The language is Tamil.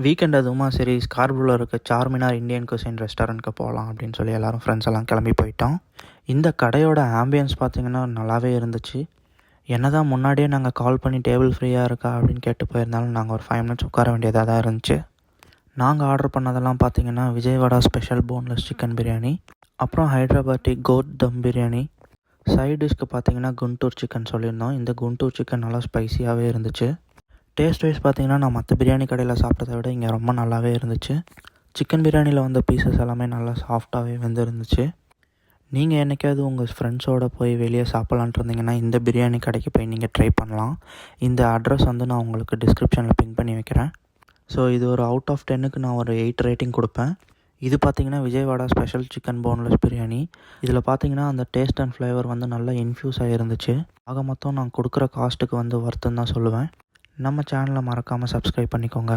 வீக்கெண்ட் அதுவுமா சரி ஸ்கார்பரோவில் இருக்க சார்மினார் இந்தியன் குசைன் ரெஸ்டாரண்ட்க்கு போகலாம் அப்படின்னு சொல்லி எல்லோரும் ஃப்ரெண்ட்ஸ் எல்லாம் கிளம்பி போயிட்டோம். இந்த கடையோட ஆம்பியன்ஸ் பார்த்திங்கன்னா நல்லாவே இருந்துச்சு. என்ன தான் முன்னாடியே நாங்கள் கால் பண்ணி டேபிள் ஃப்ரீயாக இருக்கா அப்படின்னு கேட்டு போயிருந்தாலும் நாங்கள் ஒரு 5 மினிட்ஸ் உட்கார வேண்டியதாக தான் இருந்துச்சு. நாங்கள் ஆர்டர் பண்ணதெல்லாம் பார்த்திங்கன்னா Vijayawada special boneless chicken biryani, அப்புறம் ஹைதராபாத்தி கோட் தம் பிரியாணி. சைட் டிஷ்க்கு பார்த்திங்கன்னா குண்டூர் சிக்கன் சொல்லியிருந்தோம். இந்த குண்டூர் சிக்கன் நல்லா ஸ்பைசியாகவே இருந்துச்சு. டேஸ்ட் வைஸ் பார்த்திங்கன்னா நான் மற்ற பிரியாணி கடையில் சாப்பிட்டதை விட இங்கே ரொம்ப நல்லாவே இருந்துச்சு. சிக்கன் பிரியாணியில் வந்த பீசஸ் எல்லாமே நல்லா சாஃப்டாகவே இருந்துச்சு. நீங்கள் என்றைக்காவது உங்கள் ஃப்ரெண்ட்ஸோடு போய் வெளியே சாப்பிட்லான்ட்டு இருந்தீங்கன்னா இந்த பிரியாணி கடைக்கு போய் நீங்கள் ட்ரை பண்ணலாம். இந்த அட்ரஸ் நான் உங்களுக்கு டிஸ்கிரிப்ஷனில் பின் பண்ணி வைக்கிறேன். ஸோ இது ஒரு அவுட் ஆஃப் 10க்கு நான் ஒரு 8 ரேட்டிங் கொடுப்பேன். இது பார்த்திங்கன்னா Vijayawada special chicken boneless biryani. இதில் பார்த்திங்கன்னா அந்த டேஸ்ட் அண்ட் ஃப்ளேவர் நல்லா இன்ஃப்யூஸ் ஆகிருந்துச்சு. ஆக மொத்தம் நான் கொடுக்குற காஸ்ட்டுக்கு ஒர்த்துன்னு தான் சொல்லுவேன். நம்ம சேனலை மறக்காமல் சப்ஸ்கிரைப் பண்ணிக்கோங்க.